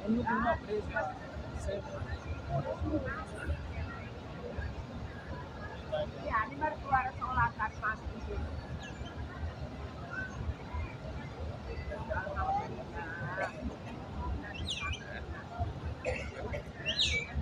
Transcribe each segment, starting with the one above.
Una presa.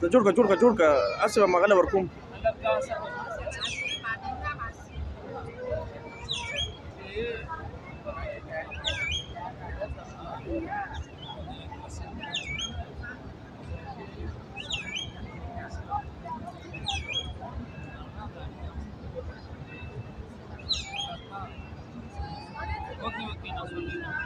तो जोड़ का आसिफ मगला वरकुम Okay, okay, no,